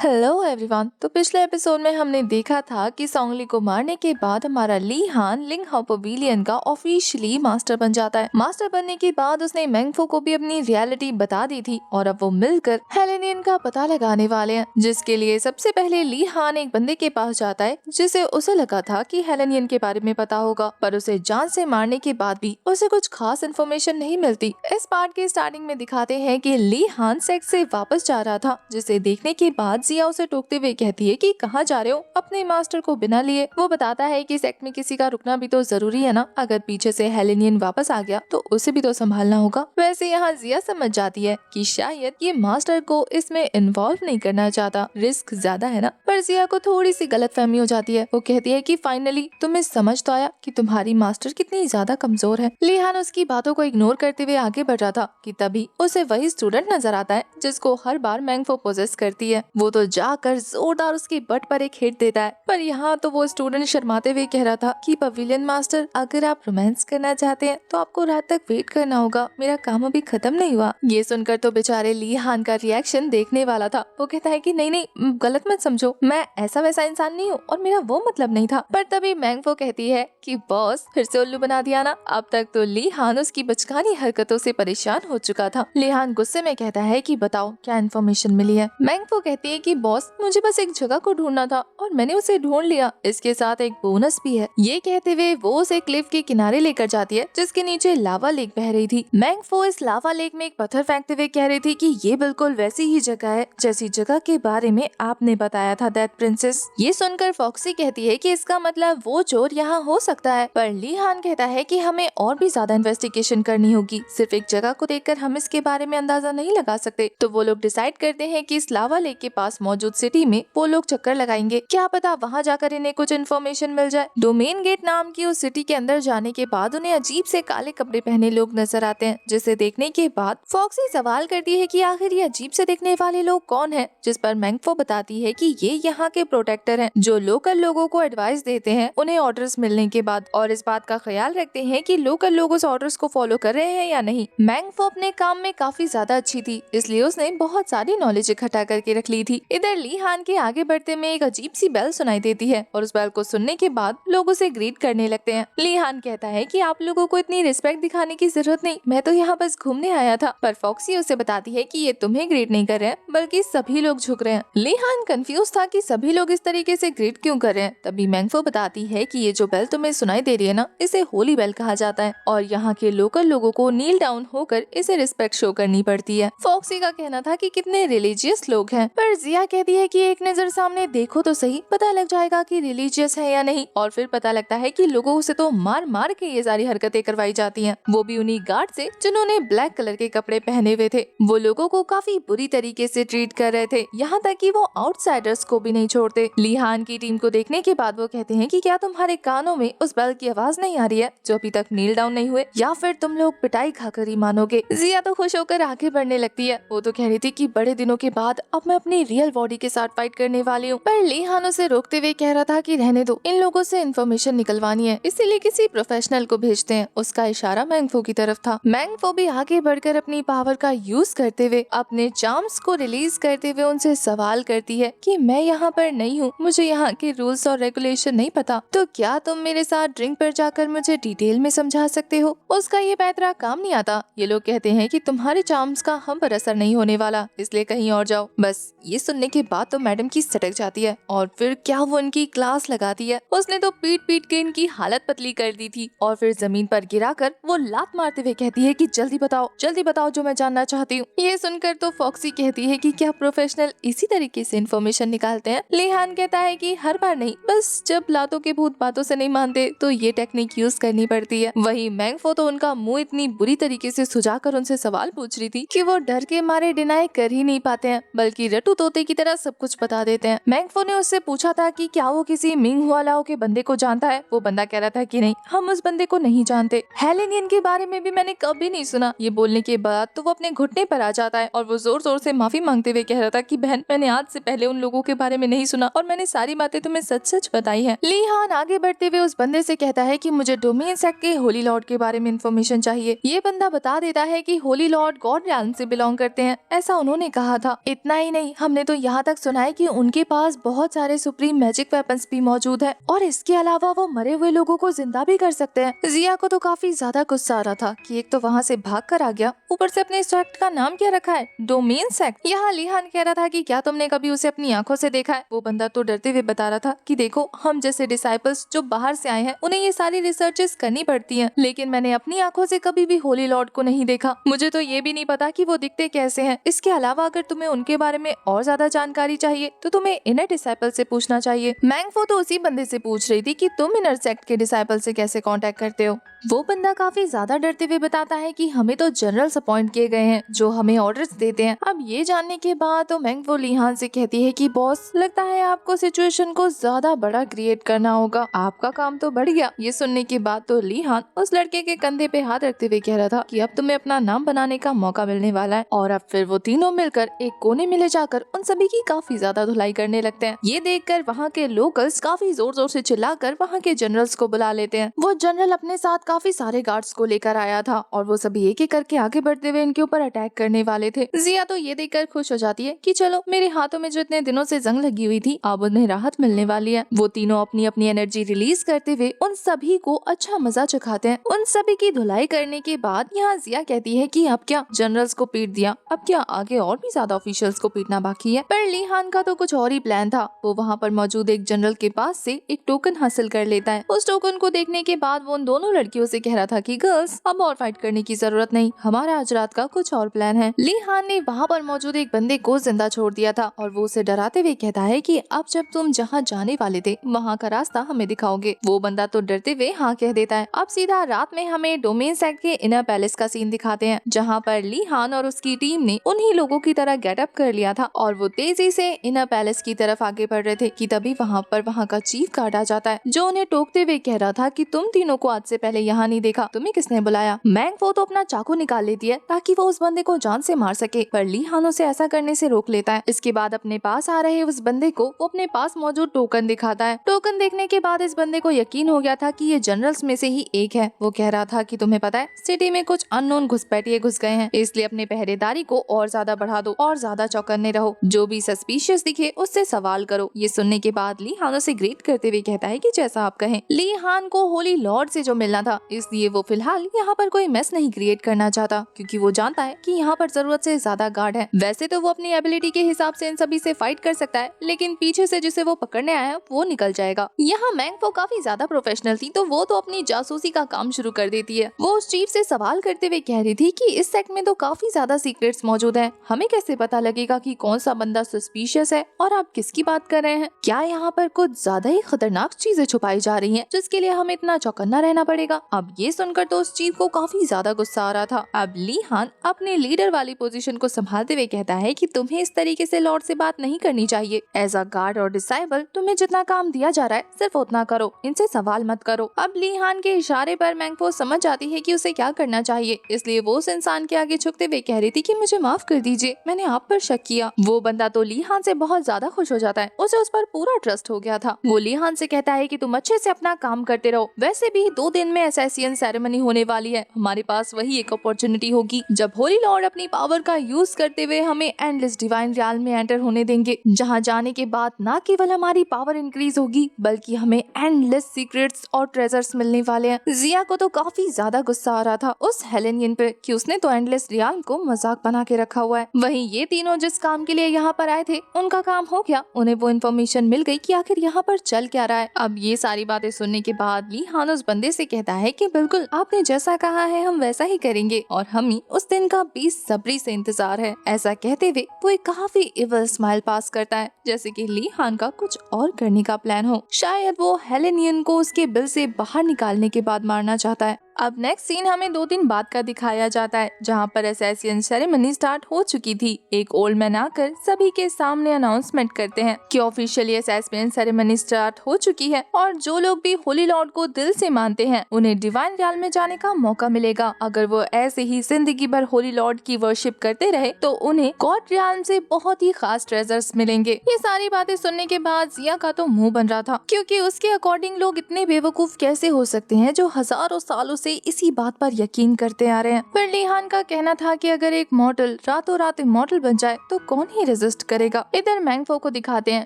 Hello everyone. तो पिछले episode में हमने देखा था कि सोंगली को मारने के बाद हमारा ली हान लिंग हाओ पवेलियन का ऑफिशियली मास्टर बन जाता है। मास्टर बनने के बाद उसने मेंगफो को भी अपनी रियलिटी बता दी थी और अब वो मिलकर हेलेनियन का पता लगाने वाले हैं, जिसके लिए सबसे पहले ली हान एक बंदे के पास जाता है जिसे उसे लगा था कि हेलेनियन के बारे में पता होगा, पर उसे जान से मारने के बाद भी उसे कुछ खास इन्फॉर्मेशन नहीं मिलती। इस पार्ट के स्टार्टिंग में दिखाते हैं कि ली हान सेक्स से वापस जा रहा था, जिसे देखने के बाद जिया उसे टोकते हुए कहती है कि कहाँ जा रहे हो अपने मास्टर को बिना लिए। वो बताता है कि सेक्ट में किसी का रुकना भी तो जरूरी है ना, अगर पीछे से हेलेनियन वापस आ गया तो उसे भी तो संभालना होगा। वैसे यहाँ जिया समझ जाती है कि शायद ये मास्टर को इसमें इन्वॉल्व नहीं करना चाहता, रिस्क ज्यादा है ना। पर जिया को थोड़ी सी गलतफहमी हो जाती है। वो कहती है कि फाइनली तुम्हें समझ तो आया कि तुम्हारी मास्टर कितनी ज्यादा कमजोर है। ली हान उसकी बातों को इग्नोर करते हुए आगे बढ़ रहा था कि तभी उसे वही स्टूडेंट नजर आता है जिसको हर बार मेंगफो पोजेस करती है। वो तो जाकर जोरदार उसकी बट पर एक हिट देता है, पर यहाँ तो वो स्टूडेंट शर्माते हुए कह रहा था कि पवेलियन मास्टर, अगर आप रोमांस करना चाहते हैं तो आपको रात तक वेट करना होगा, मेरा काम अभी खत्म नहीं हुआ। ये सुनकर तो बेचारे ली हान का रिएक्शन देखने वाला था। वो कहता है कि नहीं नहीं, गलत मत समझो, मैं ऐसा वैसा इंसान नहीं हूँ और मेरा वो मतलब नहीं था। पर तभी मेंगफो कहती है कि बॉस फिर से उल्लू बना दिया ना। अब तक तो ली हान उसकी बचकानी हरकतों से परेशान हो चुका था। ली हान गुस्से में कहता है कि बताओ क्या इन्फॉर्मेशन मिली है। मेंगफो कहती है कि बॉस मुझे बस एक जगह को ढूंढना था और मैंने उसे ढूंढ लिया, इसके साथ एक बोनस भी है। ये कहते हुए वो उसे क्लिफ के किनारे लेकर जाती है जिसके नीचे लावा लेक बह रही थी। मेंगफो इस लावा लेक में एक पत्थर फेंकते हुए कह रही थी कि ये बिल्कुल वैसी ही जगह है जैसी जगह के बारे में आपने बताया था डेथ प्रिंसेस। ये सुनकर फॉक्सी कहती है कि इसका मतलब वो चोर यहाँ हो सकता है, पर ली हान कहता है कि हमें और भी ज्यादा इन्वेस्टिगेशन करनी होगी, सिर्फ एक जगह को देखकर हम इसके बारे में अंदाजा नहीं लगा सकते। तो वो लोग डिसाइड करते हैं कि इस लावा लेक के पास मौजूद सिटी में वो लोग चक्कर लगाएंगे, क्या पता वहाँ जाकर इन्हें कुछ इन्फॉर्मेशन मिल जाए। डोमेन गेट नाम की उस सिटी के अंदर जाने के बाद उन्हें अजीब से काले कपड़े पहने लोग नजर आते हैं, जिसे देखने के बाद फॉक्सी सवाल करती है कि आखिर ये अजीब से दिखने वाले लोग कौन हैं, जिस पर मेंगफो बताती है कि ये यहाँ के प्रोटेक्टर हैं जो लोकल लोगों को एडवाइस देते हैं उन्हें ऑर्डर्स मिलने के बाद, और इस बात का ख्याल रखते हैं कि लोकल लोग उस ऑर्डर्स को फॉलो कर रहे हैं या नहीं। मेंगफो अपने काम में काफी ज्यादा अच्छी थी, इसलिए उसने बहुत सारी नॉलेज इकट्ठा करके रख ली थी। इधर ली हान के आगे बढ़ते में एक अजीब सी बेल सुनाई देती है और उस बेल को सुनने के बाद लोग उसे ग्रीट करने लगते हैं। ली हान कहता है कि आप लोगों को इतनी रिस्पेक्ट दिखाने की जरूरत नहीं, मैं तो यहाँ बस घूमने आया था। पर फॉक्सी उसे बताती है कि ये तुम्हें ग्रीट नहीं कर रहे हैं बल्कि सभी लोग झुक रहे हैं। ली हान कंफ्यूज था कि सभी लोग इस तरीके से ग्रीट क्यों कर रहे हैं। तभी मेंगफो बताती है कि ये जो बेल तुम्हें सुनाई दे रही है ना, इसे होली बेल कहा जाता है और यहाँ के लोकल लोगों को नील डाउन होकर इसे रिस्पेक्ट शो करनी पड़ती है। फॉक्सी का कहना था कि कितने रिलीजियस लोग हैं, पर जिया कहती है कि एक नजर सामने देखो तो सही, पता लग जाएगा कि रिलीजियस है या नहीं। और फिर पता लगता है कि लोगों से तो मार मार के ये सारी हरकतें करवाई जाती हैं, वो भी उन्हीं गार्ड से जिन्होंने ब्लैक कलर के कपड़े पहने हुए थे। वो लोगों को काफी बुरी तरीके से ट्रीट कर रहे थे, यहाँ तक कि वो आउटसाइडर्स को भी नहीं छोड़ते। ली हान की टीम को देखने के बाद वो कहते हैं कि क्या तुम्हारे कानों में उस बेल की आवाज नहीं आ रही है जो अभी तक नील डाउन नहीं हुए, या फिर तुम लोग पिटाई खाकर ही मानोगे। जिया तो खुश होकर आगे बढ़ने लगती है। वो तो कह रही थी कि बड़े दिनों के बाद अब मैं अपनी रियल बॉडी के साथ फाइट करने वाली हूँ, पर ली हान उसे रोकते हुए कह रहा था कि रहने दो, इन लोगों से इन्फॉर्मेशन निकलवानी है, इसीलिए किसी प्रोफेशनल को भेजते हैं। उसका इशारा मेंगफो की तरफ था। मेंगफो भी आगे बढ़कर अपनी पावर का यूज करते हुए अपने चार्म्स को रिलीज करते हुए उनसे सवाल करती है कि मैं यहाँ पर नहीं हूँ, मुझे यहाँ के रूल्स और रेगुलेशन नहीं पता, तो क्या तुम मेरे साथ ड्रिंक पर जाकर मुझे डिटेल में समझा सकते हो। उसका ये पैतरा काम नहीं आता। ये लोग कहते हैं कि तुम्हारे चार्म्स का हम पर असर नहीं होने वाला, इसलिए कहीं और जाओ। बस ये सुनने के बाद तो मैडम की सटक जाती है और फिर क्या वो इनकी क्लास लगाती है। उसने तो पीट पीट के इनकी हालत पतली कर दी थी और फिर जमीन पर गिराकर वो लात मारते हुए कहती है कि जल्दी बताओ जो मैं जानना चाहती हूँ। ये सुनकर तो फॉक्सी कहती है कि क्या प्रोफेशनल इसी तरीके से इन्फॉर्मेशन निकालते हैं। ली हान कहता है कि हर बार नहीं, बस जब लातों के भूत बातों से नहीं मानते तो ये टेक्निक यूज करनी पड़ती है। वही मेंगफो तो उनका मुंह इतनी बुरी तरीके से सुझाकर उनसे सवाल पूछ रही थी कि वो डर के मारे डिनाई कर ही नहीं पाते हैं, बल्कि रट्टू तोते की तरह सब कुछ बता देते हैं। मेंगफो ने उससे पूछा था कि क्या वो किसी मिंग हुआलाओ के बंदे को जानता है। वो बंदा कह रहा था कि नहीं, हम उस बंदे को नहीं जानते। हेलेनियन के बारे में भी मैंने कभी नहीं सुना। ये बोलने के बाद तो वो अपने घुटने पर आ जाता है और वो जोर जोर से माफी मांगते हुए कह रहा था कि बहन, मैंने आज से पहले उन लोगों के बारे में नहीं सुना और मैंने सारी बातें तुम्हें सच सच बताई है। ली हान आगे बढ़ते हुए उस बंदे से कहता है कि मुझे डोमेन सेक्ट के होली लॉर्ड के बारे में इन्फॉर्मेशन चाहिए। ये बंदा बता देता है कि होली लॉर्ड गॉड रियाल्म से बिलोंग करते हैं, ऐसा उन्होंने कहा था। इतना ही नहीं, हमने तो यहाँ तक सुना है कि उनके पास बहुत सारे सुप्रीम मैजिक वेपन्स भी मौजूद है और इसके अलावा वो मरे हुए लोगों को जिंदा भी कर सकते हैं। जिया को तो काफी ज्यादा गुस्सा आ रहा था कि एक तो वहाँ से भाग कर आ गया, ऊपर से अपने सेक्ट का नाम क्या रखा है, डोमेन सेक्ट। यहाँ लिहान कह रहा था कि क्या तुमने कभी उसे अपनी आंखों से देखा है। वो बंदा तो डरते हुए बता रहा था कि देखो, हम जैसे डिसाइपल्स जो बाहर से आए हैं उन्हें ये सारी रिसर्चेस करनी पड़ती हैं, लेकिन मैंने अपनी आंखों से कभी भी होली लॉर्ड को नहीं देखा। मुझे तो ये भी नहीं पता कि वो दिखते कैसे हैं। इसके अलावा अगर तुम्हें उनके बारे में और ज्यादा जानकारी चाहिए तो तुम्हें इनर डिसाइपल से पूछना चाहिए। मैंगफो तो उसी बंदे से पूछ रही थी कि तुम इनर सेक्ट के डिसाइपल से कैसे कांटेक्ट करते हो। वो बंदा काफी ज्यादा डरते हुए बताता है कि हमें तो जनरल्स अपॉइंट किए गए हैं जो हमें ऑर्डर्स देते हैं। अब ये जानने के बाद तो मैंगफो लिहान से कहती है कि बॉस, लगता है आपको सिचुएशन को ज्यादा बड़ा क्रिएट करना होगा, आपका काम तो बढ़ गया। ये सुनने के बाद तो लिहान उस लड़के के कंधे पे हाथ रखते हुए कह रहा था कि अब तुम्हें अपना नाम बनाने का मौका मिलने वाला है। और अब फिर वो तीनों मिलकर एक कोने में ले जाकर उन सभी की काफी ज्यादा धुलाई करने लगते हैं। ये देखकर वहाँ के लोकल्स काफी जोर जोर से चिल्लाकर वहाँ के जनरल्स को बुला लेते हैं। वो जनरल अपने साथ काफी सारे गार्ड्स को लेकर आया था और वो सभी एक एक करके आगे बढ़ते हुए इनके ऊपर अटैक करने वाले थे। जिया तो ये देखकर खुश हो जाती है कि चलो, मेरे हाथों में जो इतने दिनों से जंग लगी हुई थी अब उन्हें राहत मिलने वाली है। वो तीनों अपनी अपनी एनर्जी रिलीज करते हुए उन सभी को अच्छा मजा चखाते हैं। उन सभी की धुलाई करने के बाद यहाँ जिया कहती है कि अब क्या जनरल्स को पीट दिया, अब क्या आगे और भी ज्यादा ऑफिशियल्स को पीटना बाकी है। पर लिहान का तो कुछ और ही प्लान था। वो वहाँ पर मौजूद एक जनरल के पास से एक टोकन हासिल कर लेता है। उस टोकन को देखने के बाद वो उन दोनों लड़कियों से कह रहा था कि गर्ल्स, अब और फाइट करने की जरूरत नहीं, हमारा आज रात का कुछ और प्लान है। लिहान ने वहाँ पर मौजूद एक बंदे को जिंदा छोड़ दिया था और वो उसे डराते हुए कहता है कि अब जब तुम जहाँ जाने वाले थे वहाँ का रास्ता हमें दिखाओगे। वो बंदा तो डरते हुए हाँ कह देता है। अब सीधा रात में हमें डोमेन सेक्ट के इनर पैलेस का सीन दिखाते हैं, जहाँ पर लिहान और उसकी टीम ने उन्हीं लोगों की तरह गेटअप कर लिया था और वो तेजी से इनर पैलेस की तरफ आगे बढ़ रहे थे कि तभी वहाँ पर वहाँ का चीफ गार्ड आ जाता है, जो उन्हें टोकते हुए कह रहा था कि तुम तीनों को आज से पहले यहाँ नहीं देखा, तुम्हें किसने बुलाया। मैंगफो तो अपना चाकू निकाल लेती है ताकि वो उस बंदे को जान से मार सके, पर लिहान उसे ऐसा करने से रोक लेता है। इसके बाद अपने पास आ रहे उस बंदे को वो अपने पास मौजूद टोकन दिखाता है। टोकन देखने के बाद इस बंदे को यकीन हो गया था कि ये जनरल्स में से ही एक है। वो कह रहा था कि तुम्हें पता है, सिटी में कुछ अननोन घुसपैठिए घुस गए हैं, इसलिए अपने पहरेदारी को और ज्यादा बढ़ा दो और ज्यादा चौकन्ने रहो, जो भी सस्पिशियस दिखे उससे सवाल करो। ये सुनने के बाद लिहान उसे ग्रीट करते हुए कहता है कि जैसा आप कहें। लिहान को होली लॉर्ड से जो मिलना था, इसलिए वो फिलहाल यहाँ पर कोई मेस नहीं क्रिएट करना चाहता, क्योंकि वो जानता है कि यहाँ पर जरूरत से ज्यादा गार्ड है। वैसे तो वो अपनी एबिलिटी के हिसाब से इन सभी से फाइट कर सकता है, लेकिन पीछे से जिसे वो पकड़ने आया है वो निकल जाएगा। यहाँ मैंगफो काफी ज्यादा प्रोफेशनल थी, तो वो तो अपनी जासूसी का काम शुरू कर देती है। वो उस चीफ से सवाल करते हुए कह रही थी कि इस सेक्ट में तो काफी ज्यादा सीक्रेट्स मौजूद हैं, हमें कैसे पता लगेगा कि कौन सा बंदा सस्पिशियस है और आप किसकी बात कर रहे हैं। क्या यहाँ पर कुछ ज्यादा ही खतरनाक चीजें छुपाई जा रही हैं, जिसके लिए हमें इतना चौकन्ना रहना पड़ेगा। अब ये सुनकर तो उस चीफ को काफी ज्यादा गुस्सा आ रहा था। अब लिहान अपने लीडर वाली पोजीशन को संभालते हुए कहता है कि तुम्हें इस तरीके से लॉर्ड से बात नहीं करनी चाहिए। एज अ गार्ड और डिसाइबल तुम्हें जितना काम दिया जा रहा है सिर्फ उतना करो, इनसे सवाल मत करो। अब लिहान के इशारे पर मैंगफो समझ जाती है कि उसे क्या करना चाहिए, इसलिए वो उस इंसान के आगे झुकते हुए कह रही थी कि मुझे माफ कर दीजिए, मैंने आप पर शक किया। वो बंदा तो लिहान से बहुत ज्यादा खुश हो जाता है, उसे उस पर पूरा ट्रस्ट हो गया था। वो लिहान से कहता है कि तुम अच्छे से अपना काम करते रहो, वैसे भी 2 दिन में असैसियन सेरेमनी होने वाली है, हमारे पास वही एक अपॉर्चुनिटी होगी जब होली लॉर्ड अपनी पावर का यूज करते हुए हमें एंडलेस डिवाइन रियल में एंटर होने देंगे, जहाँ जाने के बाद न केवल हमारी पावर इंक्रीज होगी बल्कि हमें एंडलेस सीक्रेट्स और ट्रेजर्स मिलने वाले हैं। जिया को तो काफी ज्यादा गुस्सा आ रहा था उस हेलेनियन पे कि उसने तो एंडलेस रियल को मजाक बना के रखा हुआ है। वहीं ये तीनों जिस काम के लिए यहाँ पर आए थे उनका काम हो गया, उन्हें वो इन्फॉर्मेशन मिल गई कि आखिर यहाँ पर चल क्या रहा है। अब ये सारी बातें सुनने के बाद लिहान उस बंदे से कहता है कि बिल्कुल आपने जैसा कहा है हम वैसा ही करेंगे और हमें उस दिन का बेसब्री से इंतजार है। ऐसा कहते हुए वो एक काफी इवल स्माइल पास करता है, जैसे कि लिहान का कुछ और करने का प्लान हो। शायद वो हेलेनियन को उसके बिल से बाहर निकालने के बाद मारना चाहता है। अब नेक्स्ट सीन हमें 2 दिन बाद का दिखाया जाता है, जहाँ पर असैसियन सेरेमनी स्टार्ट हो चुकी थी। एक ओल्ड मैन आकर सभी के सामने अनाउंसमेंट करते हैं कि ऑफिशियली असैसियन सेरेमनी स्टार्ट हो चुकी है और जो लोग भी होली लॉर्ड को दिल से मानते हैं उन्हें डिवाइन रियल में जाने का मौका मिलेगा। अगर वो ऐसे ही जिंदगी भर होली लॉर्ड की वर्शिप करते रहे तो उन्हें गॉड रियल से बहुत ही खास ट्रेजर्स मिलेंगे। ये सारी बातें सुनने के बाद जिया का तो मुंह बन रहा था, क्योंकि उसके अकॉर्डिंग लोग इतने बेवकूफ कैसे हो सकते हैं जो हजारों सालों से इसी बात पर यकीन करते आ रहे हैं। पर लीहान का कहना था कि अगर एक मॉडल रातों रात इमॉर्टल बन जाए तो कौन ही रेजिस्ट करेगा। इधर मैंगफो को दिखाते हैं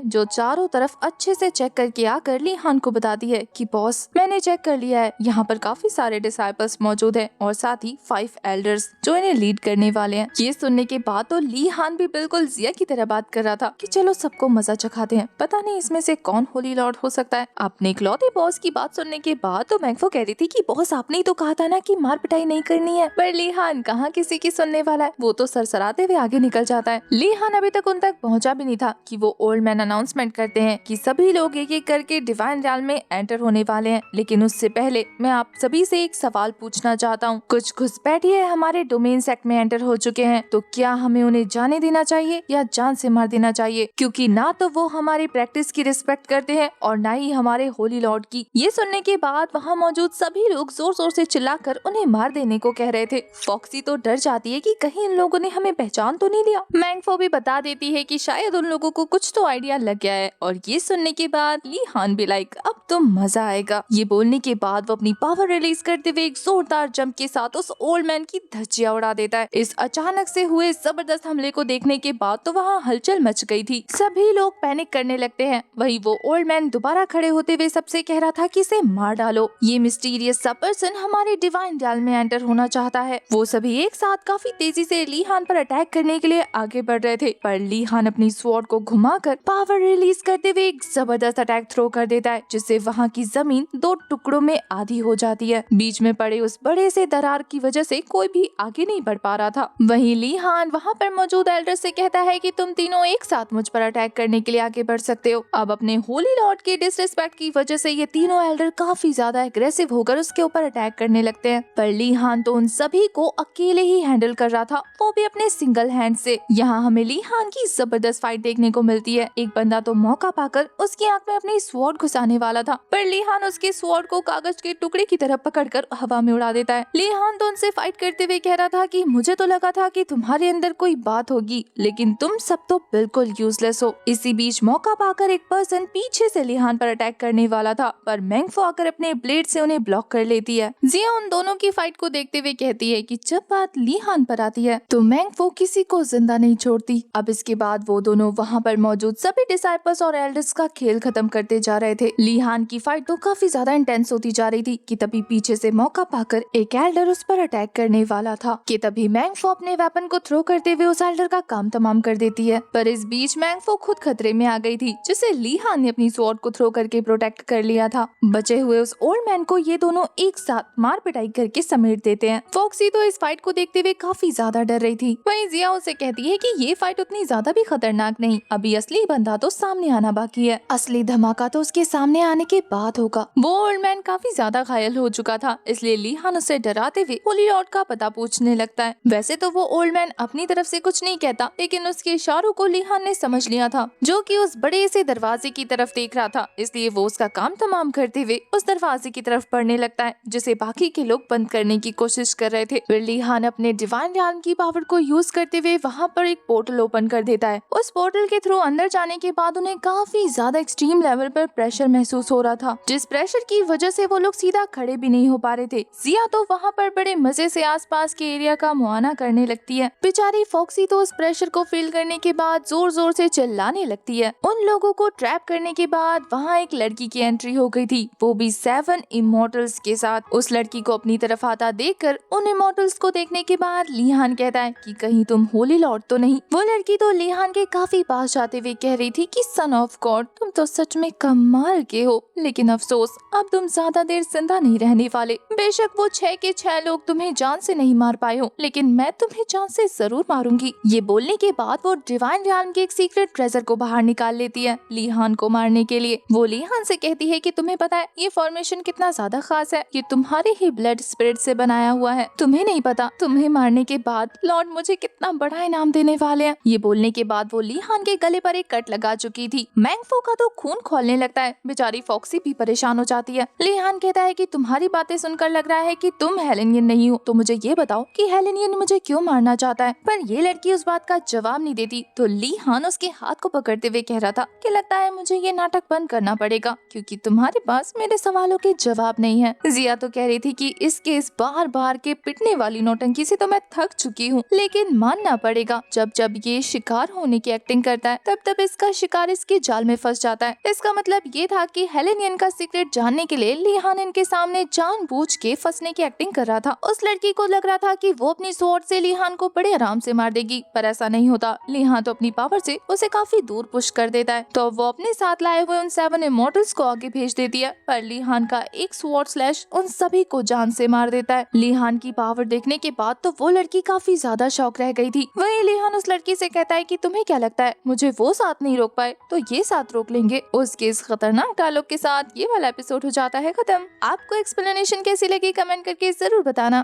जो चारों तरफ अच्छे से चेक करके आकर लीहान को बताती है कि बॉस मैंने चेक कर लिया है, यहाँ पर काफी सारे डिसाइपल्स मौजूद हैं और साथ ही 5 एल्डर्स जो इन्हें लीड करने वाले हैं। ये सुनने के बाद तो लीहान भी बिल्कुल जिया की तरह बात कर रहा था कि चलो सबको मजा चखाते हैं, पता नहीं इसमें से कौन होली लॉर्ड हो सकता है। अपने इकलौते बॉस की बात सुनने के बाद तो मैंगफो कह रही थी कि बॉस आपने ही तो कहा था ना कि मार पिटाई नहीं करनी है। पर लीहान कहाँ किसी की सुनने वाला है, वो तो सरसराते हुए आगे निकल जाता है। लीहान अभी तक उन तक पहुँचा भी नहीं था कि वो ओल्ड मैन अनाउंसमेंट करते हैं कि सभी लोग एक एक करके डिवाइन रियल में एंटर होने वाले हैं। लेकिन उससे पहले मैं आप सभी से एक सवाल पूछना चाहता हूँ। कुछ घुसपैठिए हमारे डोमेन सेक्ट में एंटर हो चुके हैं, तो क्या हमें उन्हें जाने देना चाहिए या जान से मार देना चाहिए? क्योंकि ना तो वो हमारी प्रैक्टिस की रिस्पेक्ट करते हैं और ना ही हमारे होली लॉर्ड की। ये सुनने के बाद वहाँ मौजूद सभी लोग जोर जोर से चिल्लाकर उन्हें मार देने को कह रहे थे। फॉक्सी तो डर जाती है कि कहीं इन लोगों ने हमें पहचान तो नहीं लिया। मैंगफो भी बता देती है कि शायद उन लोगों को कुछ तो आइडिया लग गया है और ये सुनने के बाद लीहान भी लाइक अब तो मजा आएगा। ये बोलने के बाद वो अपनी पावर रिलीज करते हुए एक जोरदार जंप के साथ उस ओल्ड मैन की धज्जियां उड़ा देता है। इस अचानक से हुए जबरदस्त हमले को देखने के बाद तो वहाँ हलचल मच गई थी, सभी लोग पैनिक करने लगते हैं। वहीं वो ओल्ड मैन दोबारा खड़े होते हुए सबसे कह रहा था कि इसे मार डालो, ये मिस्टीरियस सा पर्सन हमारे डिवाइन रियल में एंटर होना चाहता है। वो सभी एक साथ काफी तेजी से लीहान पर अटैक करने के लिए आगे बढ़ रहे थे, पर लीहान अपनी स्वॉर्ड को घुमाकर पावर रिलीज करते हुए एक जबरदस्त अटैक थ्रो कर देता है, जिससे वहाँ की जमीन 2 टुकड़ों में आधी हो जाती है। बीच में पड़े उस बड़े से दरार की वजह से कोई भी आगे नहीं बढ़ पा रहा था। वहीं लीहान वहाँ पर मौजूद एल्डर से कहता है कि तुम तीनों एक साथ मुझ पर अटैक करने के लिए आगे बढ़ सकते हो। अब अपने होली लॉर्ड के डिसरिस्पेक्ट की वजह से ये तीनों एल्डर काफी ज्यादा एग्रेसिव होकर उसके ऊपर अटैक करने लगते हैं, पर लीहान तो उन सभी को अकेले ही हैंडल कर रहा था, वो भी अपने सिंगल हैंड से। यहाँ हमें लीहान की जबरदस्त फाइट देखने को मिलती है। एक बंदा तो मौका पाकर उसकी आंख में अपनी स्वॉर्ड घुसाने वाला था, पर लीहान उसके स्वॉर्ड को कागज के टुकड़े की तरह पकड़कर हवा में उड़ा देता है। लीहान तो उनसे फाइट करते हुए कह रहा था कि मुझे तो लगा था कि तुम्हारे अंदर कोई बात होगी, लेकिन तुम सब तो बिल्कुल यूजलेस हो। इसी बीच मौका पाकर एक पर्सन पीछे से लीहान पर अटैक करने वाला था, पर मैंगफो आकर अपने ब्लेड से उन्हें ब्लॉक कर लेती है। जिया उन दोनों की फाइट को देखते हुए कहती है कि जब बात लीहान पर आती है तो मैंगफो किसी को जिंदा नहीं छोड़ती। अब इसके बाद वो दोनों वहाँ पर मौजूद सभी डिसाइपल्स और एल्डर्स का खेल खत्म करते जा रहे थे। लीहान की फाइट तो काफी ज्यादा इंटेंस होती जा रही थी कि तभी पीछे से मौका पाकर एक एल्डर उस पर अटैक करने वाला था कि तभी मैंगफो अपने वेपन को थ्रो करते हुए उस एल्डर का काम तमाम कर देती है। पर इस बीच मैंगफो खुद खतरे में आ गई थी, जिसे लीहान ने अपनी स्वॉर्ड को थ्रो करके प्रोटेक्ट कर लिया था। बचे हुए उस ओल्ड मैन को ये दोनों एक साथ मार पिटाई करके समेट देते हैं। फॉक्सी तो इस फाइट को देखते हुए काफी ज्यादा डर रही थी। वहीं जिया उसे कहती है कि ये फाइट उतनी ज्यादा भी खतरनाक नहीं, अभी असली बंदा तो सामने आना बाकी है, असली धमाका तो उसके सामने आने के बाद होगा। वो ओल्ड मैन काफी ज्यादा घायल हो चुका था, इसलिए लीहान उसे डराते हुए होली लॉर्ड का पता पूछने लगता है। वैसे तो वो ओल्ड मैन अपनी तरफ से कुछ नहीं कहता, लेकिन उसके इशारों को लीहान ने समझ लिया था, जो कि उस बड़े से दरवाजे की तरफ देख रहा था, इसलिए वो उसका काम तमाम करते हुए उस दरवाजे की तरफ बढ़ने लगता है, जिसे बाकी के लोग बंद करने की कोशिश कर रहे थे। फिर लीहान अपने डिवाइन रियल की पावर को यूज करते हुए वहाँ पर एक पोर्टल ओपन कर देता है। उस पोर्टल के थ्रू अंदर जाने के बाद उन्हें काफी ज्यादा एक्सट्रीम लेवल पर प्रेशर महसूस हो रहा था, जिस प्रेशर की वजह से वो लोग सीधा खड़े भी नहीं हो पा रहे थे। जिया तो वहाँ पर बड़े मजे से आसपास के एरिया का मुआयना करने लगती है। बेचारी फॉक्सी तो उस प्रेशर को फील करने के बाद जोर जोर से चिल्लाने लगती है। उन लोगों को ट्रैप करने के बाद वहाँ एक लड़की की एंट्री हो गई थी, वो भी 7 इमॉर्टल्स के साथ। उस लड़की को अपनी तरफ आता देखकर उन इमॉर्टल्स को देखने के बाद लीहान कहता है कि कहीं तुम होली लॉर्ड तो नहीं। वो लड़की तो लीहान के काफी पास जाते हुए कह रही थी कि सन ऑफ गॉड, तुम तो सच में कमाल के हो, लेकिन अफसोस अब तुम ज्यादा देर जिंदा नहीं रहने वाले। बेशक वो 6 के 6 लोग तुम्हें जान से नहीं मार पाए हो, लेकिन मैं तुम्हें जान से जरूर मारूंगी। ये बोलने के बाद वो डिवाइन रियल के एक सीक्रेट ट्रेजर को बाहर निकाल लेती है लीहान को मारने के लिए। वो लीहान से कहती है कि तुम्हें पता है ये फॉर्मेशन कितना ज्यादा खास है, ये तुम्हारे ही ब्लड स्पिरिट से बनाया हुआ है। तुम्हें नहीं पता तुम्हें मारने के बाद लॉर्ड मुझे कितना बड़ा इनाम देने वाले हैं। ये बोलने के बाद वो लीहान के गले पर एक कट लगा चुकी थी। मैंगफो का तो खून खोलने लगता है, बेचारी फॉक्सी भी परेशान हो जाती है। लीहान कहता है कि तुम्हारी बातें सुनकर लग रहा है कि तुम हेलेनियन नहीं हो, तो मुझे ये बताओ कि हेलेनियन मुझे क्यों मारना चाहता है। पर ये लड़की उस बात का जवाब नहीं देती, तो लीहान उसके हाथ को पकड़ते हुए कह रहा था कि लगता है मुझे ये नाटक बंद करना पड़ेगा, क्योंकि तुम्हारे पास मेरे सवालों के जवाब नहीं है। जिया तो कह रही थी कि इसके इस बार बार के पिटने वाली नौटंकी से तो मैं थक चुकी हूँ, लेकिन मानना पड़ेगा जब जब ये शिकार होने की एक्टिंग करता है तब तब इसका शिकार इसके जाल में फंस जाता है। इसका मतलब ये था कि हेलेनियन का सीक्रेट जानने के लिए लिहान इनके सामने जानबूझ के फंसने की एक्टिंग कर रहा था। उस लड़की को लग रहा था कि वो अपनी स्वॉर्ड से लिहान को बड़े आराम से मार देगी, पर ऐसा नहीं होता। लिहान तो अपनी पावर से उसे काफी दूर पुश कर देता है, तो वो अपने साथ लाए हुए उन 7 इमॉर्टल्स को आगे भेज देती है, पर लिहान का एक स्वॉर्ड स्लैश उन सभी को जान से मार देता है। लिहान की पावर देखने के बाद तो वो लड़की काफी ज्यादा शॉक रह गई थी। वहीं लिहान उस लड़की से कहता है कि तुम्हें क्या लगता है मुझे वो साथ नहीं रोक पाए तो ये साथ रोक लेंगे। उसके इस खतरनाक डायलॉग के साथ ये वाला एपिसोड हो जाता है खत्म। आपको एक्सप्लेनेशन कैसी लगी कमेंट करके जरूर बताना।